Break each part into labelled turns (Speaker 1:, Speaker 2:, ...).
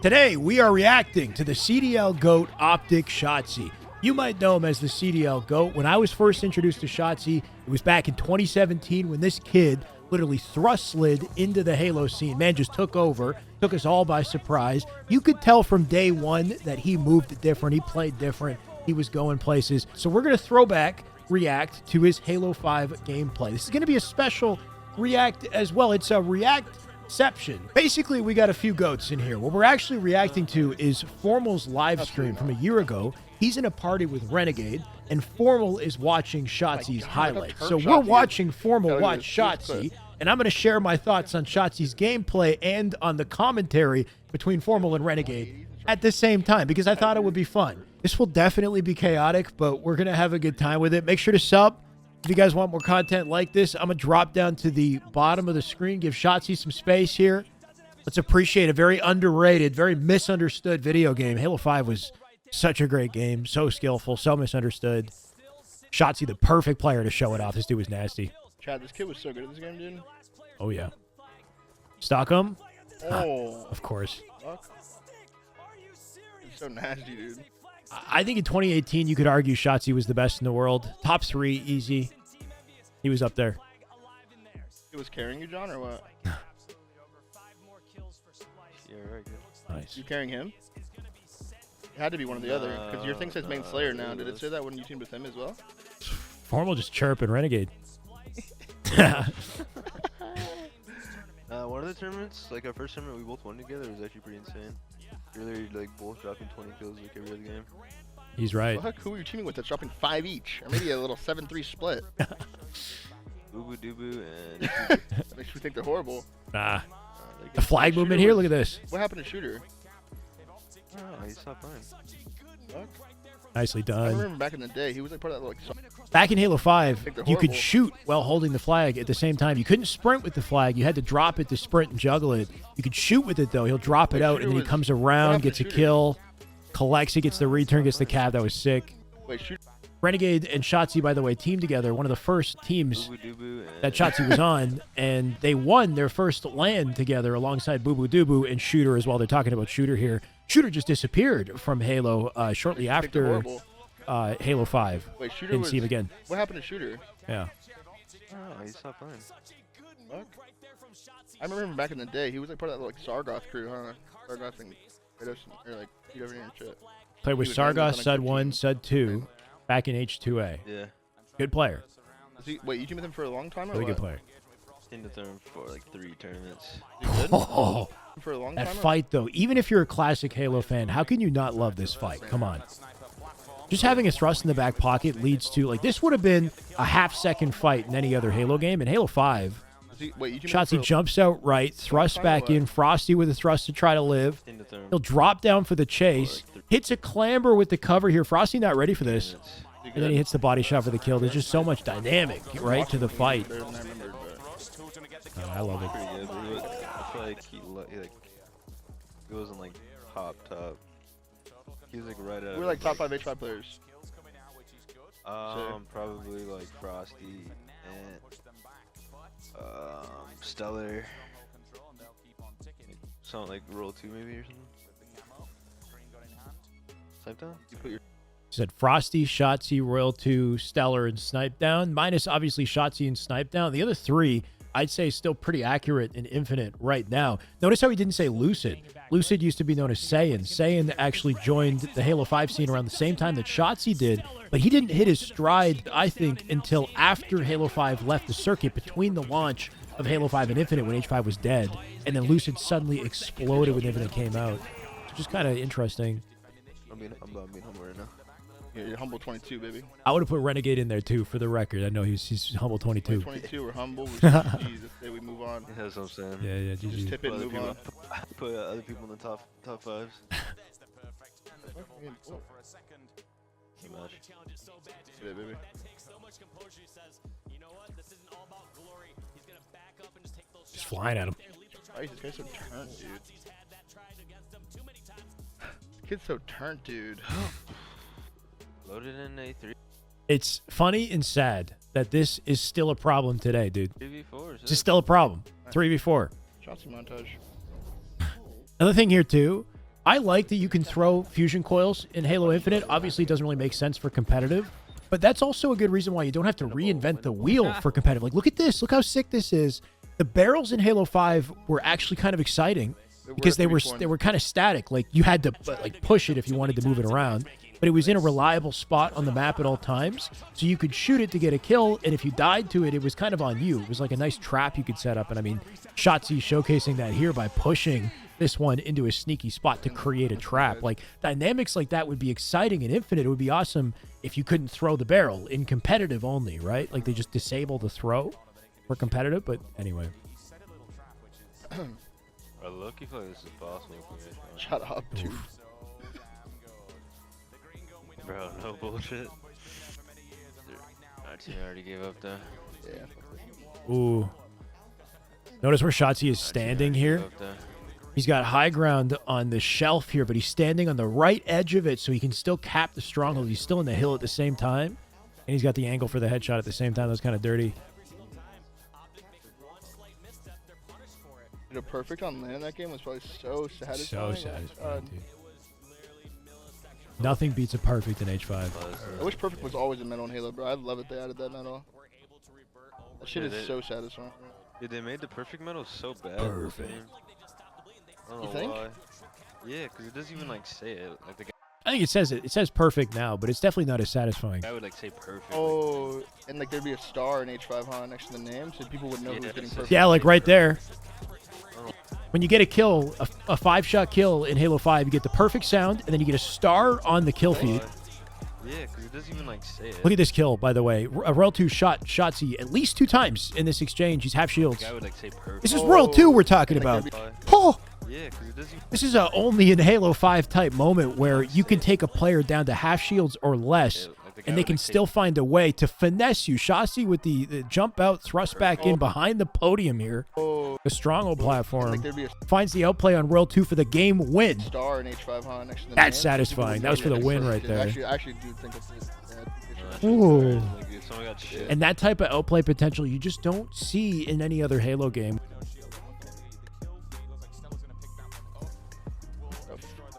Speaker 1: Today, we are reacting to the CDL GOAT OpTic Shotzzy. You might know him as the CDL GOAT. When I was first introduced to Shotzzy, it was back in 2017 when this kid literally thrust slid into the Halo scene. Man just took over, took us all by surprise. You could tell from day one that he moved different, he played different, he was going places. So we're going to throwback react to his Halo 5 gameplay. This is going to be a special react as well. It's a reactception. Basically, we got a few goats in here. What we're actually reacting to is Formal's live stream from a year ago. He's in a party with Renegade, and Formal is watching Shotzzy's highlights. So we're watching Formal watch Shotzzy, and I'm going to share my thoughts on Shotzy's gameplay and on the commentary between Formal and Renegade at the same time, because I thought it would be fun. This will definitely be chaotic, but we're going to have a good time with it. Make sure to sub if you guys want more content like this. I'm going to drop down to the bottom of the screen, give Shotzzy some space here. Let's appreciate a very underrated, very misunderstood video game. Halo 5 was such a great game, so skillful, so misunderstood. Shotzzy, the perfect player to show it off. This dude was nasty.
Speaker 2: Chad, this kid was so good at this game, dude.
Speaker 1: Oh, yeah. Stockholm?
Speaker 2: Oh.
Speaker 1: Of course.
Speaker 2: Fuck. It's so nasty, dude.
Speaker 1: I think in 2018, you could argue Shotzzy was the best in the world. Top 3, easy. He was up there.
Speaker 2: He was carrying you, John, or what?
Speaker 3: Yeah, right, good.
Speaker 1: Nice.
Speaker 2: You carrying him? It had to be one or the other, because your thing says main Slayer now. Did it say that when you teamed with him as well?
Speaker 1: Formal just chirping Renegade.
Speaker 3: One of the tournaments, like our first tournament we both won together, was actually pretty insane. Really, like both dropping 20 kills like every other game.
Speaker 1: He's right.
Speaker 2: Fuck, who were you teaming with that's dropping 5 each? Or maybe a little 7-3 split.
Speaker 3: Boo Doo and
Speaker 2: That makes me think they're horrible.
Speaker 1: Nah.
Speaker 2: Like,
Speaker 1: The flag movement here, look at this.
Speaker 2: What happened to Shooter?
Speaker 3: oh, he stopped playing.
Speaker 2: Fuck.
Speaker 1: Nicely
Speaker 2: I
Speaker 1: done.
Speaker 2: remember back in the day, he was like part of that like.
Speaker 1: Back in Halo 5,
Speaker 2: they're
Speaker 1: you could
Speaker 2: horrible.
Speaker 1: shoot while holding the flag at the same time. You couldn't sprint with the flag. You had to drop it to sprint and juggle it. You could shoot with it, though. He'll drop it out, and then he comes around, gets a kill, collects it, gets the return, gets the cab. That was sick.
Speaker 2: Wait, Shooter.
Speaker 1: Renegade and Shotzzy, by the way, teamed together. One of the first teams that Shotzzy was on, and they won their first LAN together alongside Boo Boo Doo and Shooter as well. They're talking about Shooter here. Shooter just disappeared from Halo shortly after Halo 5.
Speaker 2: Wait, Shooter
Speaker 1: Didn't see him again.
Speaker 2: What happened to Shooter?
Speaker 1: Yeah.
Speaker 3: Oh, he stopped playing.
Speaker 2: Fuck. I remember him back in the day. He was like part of that like Sargoth crew, huh? Sargoth and Kratos, or like Peter and shit.
Speaker 1: Played with
Speaker 2: He was handling
Speaker 1: Sargoth,
Speaker 2: on, like,
Speaker 1: Sud
Speaker 2: the
Speaker 1: 1,
Speaker 2: team.
Speaker 1: Sud 2, back in H2A.
Speaker 3: Yeah,
Speaker 1: Good player.
Speaker 2: Wait, you teamed with him for a long time or
Speaker 1: Really
Speaker 2: what?
Speaker 1: good player.
Speaker 3: teamed with him for like 3 tournaments.
Speaker 2: You did?
Speaker 1: Oh,
Speaker 2: For a long
Speaker 1: that
Speaker 2: time?
Speaker 1: fight, though. Even if you're a classic Halo fan, how can you not love this fight? Come on. Just having a thrust in the back pocket leads to, like, this would have been a half-second fight in any other Halo game. In Halo 5,
Speaker 2: Wait, you teamed with him
Speaker 1: Shotzzy
Speaker 2: for
Speaker 1: jumps out right, thrusts back in, Frosty with a thrust to try to live.
Speaker 3: Teamed with him
Speaker 1: He'll drop down for the chase, hits a clamber with the cover here. Frosty not ready for this. And then he hits the body shot for the kill. There's just so much dynamic, right, to the fight.
Speaker 2: better than I remembered, but
Speaker 1: I love it.
Speaker 3: pretty good. But I feel like he wasn't like top. He was like right at.
Speaker 2: we were like top 5 H5 players.
Speaker 3: Probably like Frosty and Stellar. Something like Roll 2 maybe or something. Snipe down? You put your
Speaker 1: Said Frosty, Shotzzy, Royal 2, Stellar, and Snipe Down. Minus, obviously, Shotzzy and Snipe Down. The other 3, I'd say, still pretty accurate and infinite right now. Notice how he didn't say Lucid. Lucid used to be known as Saiyan. Saiyan actually joined the Halo 5 scene around the same time that Shotzzy did, but he didn't hit his stride, I think, until after Halo 5 left the circuit, between the launch of Halo 5 and Infinite when H5 was dead, and then Lucid suddenly exploded when Infinite came out. It's just kind of interesting.
Speaker 3: I'm being humble right now.
Speaker 2: Yeah, you're humble 22, baby.
Speaker 1: I would have put Renegade in there, too, for the record. I know he's humble 22.
Speaker 2: 22, we're humble. We're GGs. Say we move on.
Speaker 3: Yeah, that's what I'm saying.
Speaker 1: Yeah,
Speaker 2: Just
Speaker 1: GG.
Speaker 2: tip it and move on.
Speaker 3: Put other people in the top 5s. Match.
Speaker 2: Yeah, baby.
Speaker 1: Just flying at him.
Speaker 2: Christ, this guy's so turned, dude. This kid's so turned, dude.
Speaker 3: Loaded in A3.
Speaker 1: It's funny and sad that this is still a problem today, dude.
Speaker 3: 3v4.
Speaker 1: It's still a problem. 3v4.
Speaker 2: Shotzzy montage.
Speaker 1: Another thing here, too, I like that you can throw fusion coils in Halo Infinite. Obviously, it doesn't really make sense for competitive, but that's also a good reason why you don't have to reinvent the wheel for competitive. Like, look at this. Look how sick this is. The barrels in Halo 5 were actually kind of exciting because they were kind of static. Like, you had to like push it if you wanted to move it around, but it was in a reliable spot on the map at all times, so you could shoot it to get a kill, and if you died to it, it was kind of on you. It was like a nice trap you could set up, and I mean, Shotzzy showcasing that here by pushing this one into a sneaky spot to create a trap. Like, dynamics like that would be exciting in Infinite. It would be awesome if you couldn't throw the barrel in competitive only, right? Like, they just disable the throw for competitive, but anyway.
Speaker 3: I low-key feel like this is possible for me.
Speaker 2: Shut up, dude.
Speaker 3: Bro, no bullshit. Our team already gave up there.
Speaker 2: Yeah.
Speaker 1: Ooh. Notice where Shotzzy is standing here. He's got high ground on the shelf here, but he's standing on the right edge of it, so he can still cap the stronghold. He's still in the hill at the same time, and he's got the angle for the headshot at the same time. That was kind of dirty.
Speaker 2: The perfect on land in that game was probably so satisfying.
Speaker 1: So satisfying, dude. Nothing beats a perfect in H5.
Speaker 2: I wish perfect was always a medal in Halo, bro. I love it they added that medal. That shit is so satisfying.
Speaker 3: Dude, they made the perfect medal so bad.
Speaker 1: Perfect.
Speaker 3: I don't know
Speaker 2: You think?
Speaker 3: why. Yeah, because it doesn't even like say it. Like the
Speaker 1: I think it says perfect now, but it's definitely not as satisfying.
Speaker 3: guy would like say perfect.
Speaker 2: Oh, and like there'd be a star in H5 huh, next to the name, so people would know who's getting perfect.
Speaker 1: Yeah, like right there. When you get a kill, a 5-shot kill in Halo 5, you get the perfect sound, and then you get a star on the kill feed.
Speaker 3: Yeah, because it doesn't even like say it.
Speaker 1: Look at this kill, by the way. Royal 2 shot Shotzzy at least 2 times in this exchange. He's half shields.
Speaker 3: The guy would like say perfect.
Speaker 1: This is Royal 2 we're talking about. Oh!
Speaker 3: Yeah, because it doesn't.
Speaker 1: This is a only in Halo 5 type moment where you can take a player down to half shields or less, and they can still find a way to finesse you. Shotzzy with the jump out, thrust back in behind the podium here. The stronghold platform finds the outplay on Royal 2 for the game win.
Speaker 2: Star in H5 huh, next to the
Speaker 1: That's
Speaker 2: name,
Speaker 1: satisfying. That was for the win right there.
Speaker 2: I actually do think it's
Speaker 1: Ooh.
Speaker 3: Like, dude, someone got shit.
Speaker 1: And that type of outplay potential you just don't see in any other Halo game.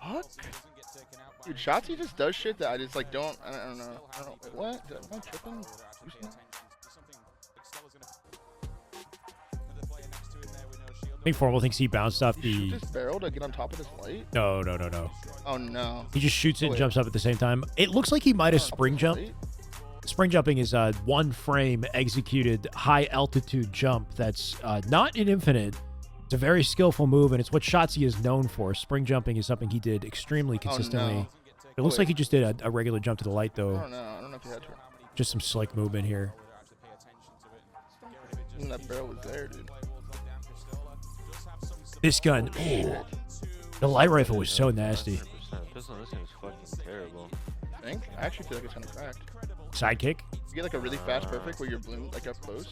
Speaker 2: Fuck? Dude, Shotzzy just does shit that I just like don't. I don't know. I don't. Wait, what? Am I tripping?
Speaker 1: I think Formal thinks he bounced off
Speaker 2: You
Speaker 1: the.
Speaker 2: shoot this barrel to get on top of this light?
Speaker 1: No.
Speaker 2: Oh no.
Speaker 1: He just shoots it and
Speaker 2: Wait.
Speaker 1: jumps up at the same time. It looks like he might have spring jumped.
Speaker 2: Light?
Speaker 1: Spring jumping is a 1-frame executed high altitude jump that's not in Infinite. It's a very skillful move, and it's what Shotzzy is known for. Spring jumping is something he did extremely consistently.
Speaker 2: no.
Speaker 1: It looks like he just did a regular jump to the light,
Speaker 2: I
Speaker 1: though.
Speaker 2: don't know. I don't know if he had to.
Speaker 1: Just some slick movement here.
Speaker 2: And that barrel was there, dude.
Speaker 1: This gun, ooh, the light rifle was so nasty.
Speaker 3: Pistol on this thing is fucking terrible.
Speaker 2: I think. I actually feel like it's kind of cracked.
Speaker 1: Sidekick?
Speaker 2: You get like a really fast perfect where you're bloom like up close.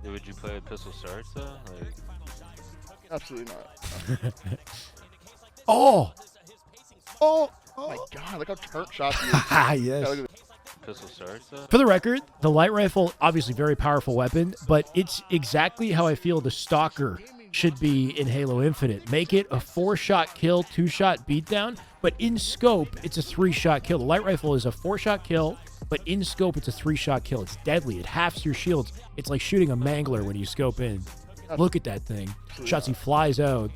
Speaker 3: Dude, would you play with pistol starts though? Like,
Speaker 2: Absolutely not.
Speaker 1: Oh!
Speaker 2: Oh my god, look how turnt shot he is.
Speaker 1: Ah, yes.
Speaker 2: Yeah, look at
Speaker 3: pistol starts though?
Speaker 1: For the record, the light rifle, obviously very powerful weapon, but it's exactly how I feel the Stalker should be in Halo Infinite. Make it a 4-shot kill, 2-shot beatdown, but in scope, it's a 3-shot kill. The light rifle is a 4-shot kill, but in scope, it's a 3-shot kill. It's deadly. It halves your shields. It's like shooting a mangler when you scope in. Look at that thing. Shotzzy flies out,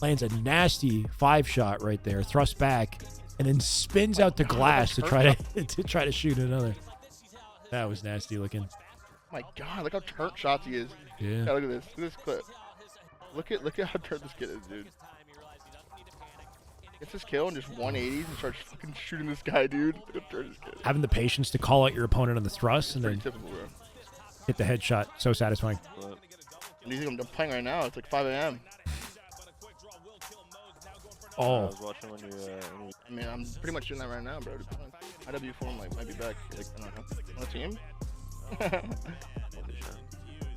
Speaker 1: lands a nasty 5-shot right there, thrusts back, and then spins out to glass to try to shoot another. That was nasty looking.
Speaker 2: my god, look how turnt Shotzzy is.
Speaker 1: Yeah.
Speaker 2: Yeah, look at this. Look at this clip. Look at how turnt this kid is, dude. Gets his kill and just 180s and starts fucking shooting this guy, dude. Look how turnt this kid is.
Speaker 1: Having the patience to call out your opponent on the thrust and
Speaker 2: Pretty
Speaker 1: then
Speaker 2: typical, bro.
Speaker 1: hit the headshot. So satisfying.
Speaker 3: But
Speaker 2: And I'm playing right now. It's like 5 a.m.
Speaker 3: I
Speaker 1: Oh,
Speaker 3: was watching when you
Speaker 2: I mean, I'm pretty much doing that right now, bro. IW form might be back. Like, I don't know. On the team?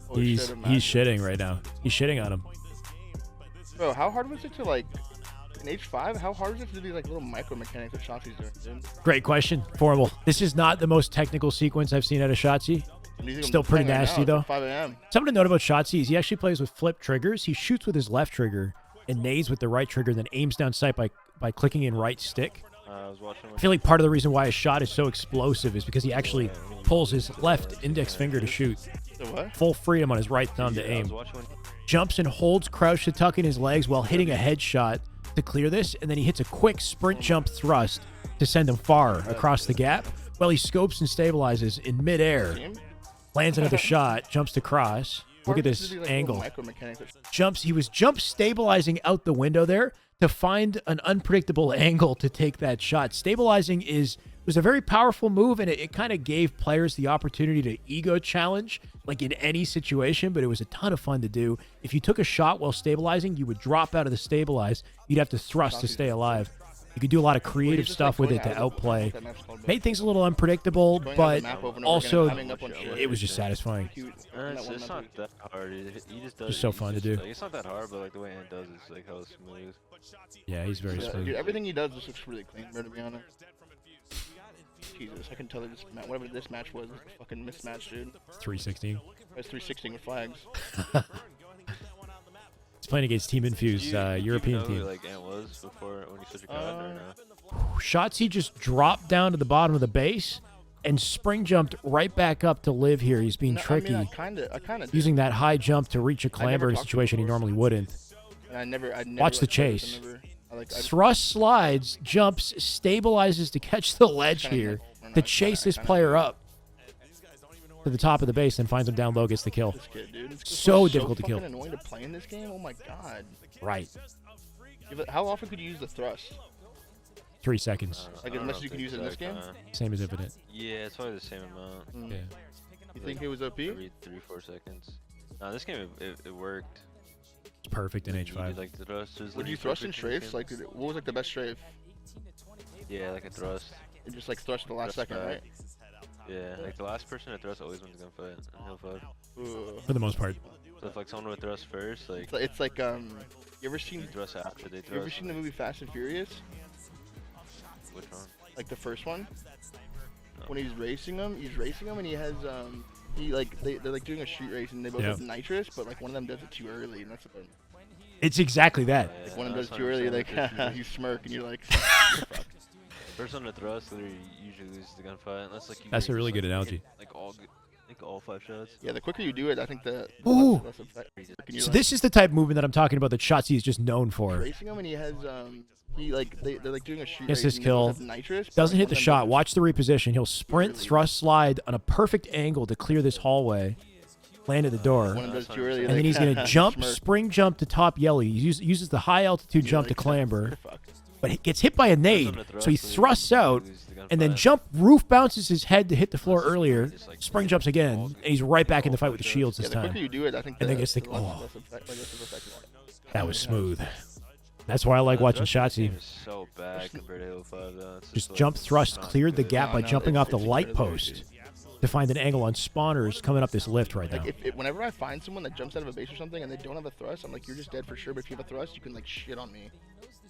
Speaker 2: Holy
Speaker 1: he's
Speaker 2: shit, imagine.
Speaker 1: shitting right now. He's shitting on him.
Speaker 2: Bro, how hard was it to like in H5? How hard was it to do these like little micro mechanics that Shotzzy's doing? Dude?
Speaker 1: Great question. Formal. This is not the most technical sequence I've seen out of Shotzzy.
Speaker 2: And these are-
Speaker 1: Still
Speaker 2: I'm
Speaker 1: pretty
Speaker 2: playing right
Speaker 1: nasty,
Speaker 2: now. It's
Speaker 1: though.
Speaker 2: like 5 a.m.
Speaker 1: Something to note about Shotzzy is he actually plays with flip triggers. He shoots with his left trigger, and nades with the right trigger, then aims down sight by clicking in right stick.
Speaker 3: I was watching.
Speaker 1: I feel like part of the reason why his shot is so explosive is because he actually pulls his left index finger to shoot.
Speaker 2: The what?
Speaker 1: Full freedom on his right thumb to aim.
Speaker 3: Watching
Speaker 1: Jumps and holds crouch to tuck in his legs while hitting a headshot to clear this, and then he hits a quick sprint jump thrust to send him far across the gap while he scopes and stabilizes in midair. Lands another shot, jumps to cross. Look at this angle. He was jump stabilizing out the window there to find an unpredictable angle to take that shot. Stabilizing was a very powerful move, and it kind of gave players the opportunity to ego challenge, like in any situation, but it was a ton of fun to do. If you took a shot while stabilizing, you would drop out of the stabilize. You'd have to thrust to stay alive. You could do a lot of creative stuff with it to outplay. Made things a little unpredictable, but also it was just satisfying.
Speaker 3: It's not that hard. He just does.
Speaker 1: Just so fun to do.
Speaker 3: Like, it's not that hard, but like the way he does is like hella smooth.
Speaker 1: Yeah, he's very smooth.
Speaker 2: Dude, everything he does just looks really clean, bro, to be honest. Jesus, I can tell that whatever this match was a fucking mismatch, dude.
Speaker 1: 316.
Speaker 2: It was 316 with flags.
Speaker 1: He's playing against Team Infuse, European
Speaker 3: know
Speaker 1: team.
Speaker 3: who, like, Ant was before when he switched a card or no?
Speaker 1: Shotzzy just dropped down to the bottom of the base and spring jumped right back up to live here. He's being tricky,
Speaker 2: I kind of
Speaker 1: using that high jump to reach a clamber in a situation he normally wouldn't.
Speaker 2: And I never
Speaker 1: Watch the chase. Thrust slides, jumps, stabilizes to catch the ledge here to chase this player up to the top of the base and finds him down low, gets the kill.
Speaker 2: This kid, dude.
Speaker 1: So difficult to kill.
Speaker 2: It's annoying to play in this game. Oh my god.
Speaker 1: Right.
Speaker 2: How often could you use the thrust?
Speaker 1: 3 seconds.
Speaker 2: Like as much as you can use it in this game?
Speaker 1: Same as Infinite.
Speaker 3: Yeah, it's probably the same amount.
Speaker 1: Yeah.
Speaker 2: You think it was OP?
Speaker 3: Every 3-4 seconds. No, this game it worked.
Speaker 1: It's perfect in H5.
Speaker 3: Did, like, the thrust was
Speaker 2: Would you thrust in strafes? Like, what was like the best strafe?
Speaker 3: Yeah, like a thrust.
Speaker 2: You just like thrust at the last second, right?
Speaker 3: Yeah, like the last person to thrust always wins the gunfight in Hill 5.
Speaker 1: For the most part.
Speaker 3: So if like someone would thrust first, like
Speaker 2: it's like you ever seen
Speaker 3: thrust after they thrust.
Speaker 2: You ever seen the movie Fast and Furious?
Speaker 3: Which one?
Speaker 2: Like the first one?
Speaker 3: No.
Speaker 2: When he's racing them and he has they're like doing a street race and they both have nitrous, but like one of them does it too early and that's what
Speaker 1: it's exactly that.
Speaker 3: Yeah,
Speaker 2: like one of them does it too early, like you smirk and you're like fuck.
Speaker 3: First one to thrust literally usually loses the gunfight unless like you
Speaker 1: That's a really good
Speaker 3: like,
Speaker 1: analogy.
Speaker 3: Like all 5 shots.
Speaker 2: Yeah, the quicker you do it, I think the
Speaker 1: Ooh.
Speaker 2: less effective.
Speaker 1: So this is the type of movement that I'm talking about that Shotzzy is just known for.
Speaker 2: Racing him and he has they're like doing a shoot
Speaker 1: Gets
Speaker 2: race
Speaker 1: his kill.
Speaker 2: Nitrous,
Speaker 1: Doesn't hit the shot. Watch the reposition. He'll sprint, thrust, slide on a perfect angle to clear this hallway. Land at the door.
Speaker 2: One of them does too early,
Speaker 1: And then he's going to jump, spring jump to top yellow. He uses the high altitude jump to clamber. But he gets hit by a nade, so he thrusts out, and then roof bounces his head to hit the floor earlier, spring jumps again, and he's right back in the fight with the shields this
Speaker 2: the
Speaker 1: time.
Speaker 2: quicker you do it, I think
Speaker 1: and then gets the that was smooth. That's why I like watching Shotzzy.
Speaker 3: So bad compared to Halo 5 though.
Speaker 1: Just jump thrust, cleared the gap by jumping off the light post to find an angle on spawners coming up this lift right now.
Speaker 2: Like whenever I find someone that jumps out of a base or something and they don't have a thrust, I'm like, you're just dead for sure. But if you have a thrust, you can like shit on me.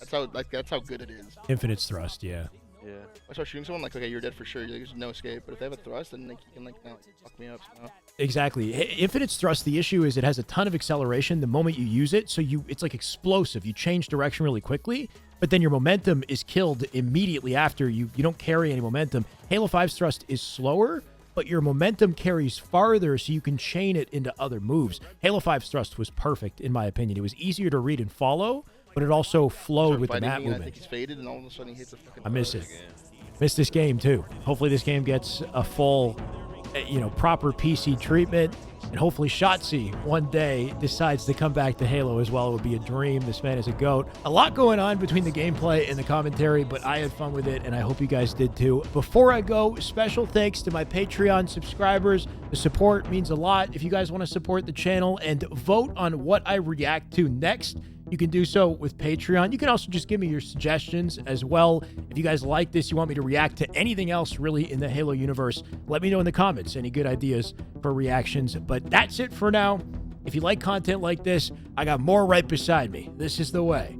Speaker 2: That's how good it is.
Speaker 1: Infinite's thrust, yeah.
Speaker 3: Yeah.
Speaker 2: I start shooting someone like, okay, you're dead for sure. There's no escape. But if they have a thrust, then like, you can like fuck me up somehow.
Speaker 1: Exactly. Infinite's thrust, the issue is it has a ton of acceleration the moment you use it, so it's like explosive. You change direction really quickly, but then your momentum is killed immediately after. You don't carry any momentum. Halo 5's thrust is slower, but your momentum carries farther, so you can chain it into other moves. Halo 5's thrust was perfect, in my opinion. It was easier to read and follow, but it also flowed with the map movement.
Speaker 2: I think he's faded, and all of a sudden he hits a fucking.
Speaker 1: I miss it. Miss this game too. Hopefully this game gets a full, proper PC treatment, and hopefully Shotzzy one day decides to come back to Halo as well. It would be a dream. This man is a GOAT. A lot going on between the gameplay and the commentary, but I had fun with it, and I hope you guys did too. Before I go, special thanks to my Patreon subscribers. The support means a lot. If you guys want to support the channel and vote on what I react to next, you can do so with Patreon. You can also just give me your suggestions as well. If you guys like this, you want me to react to anything else really in the Halo universe, let me know in the comments any good ideas for reactions. But that's it for now. If you like content like this, I got more right beside me. This is the way.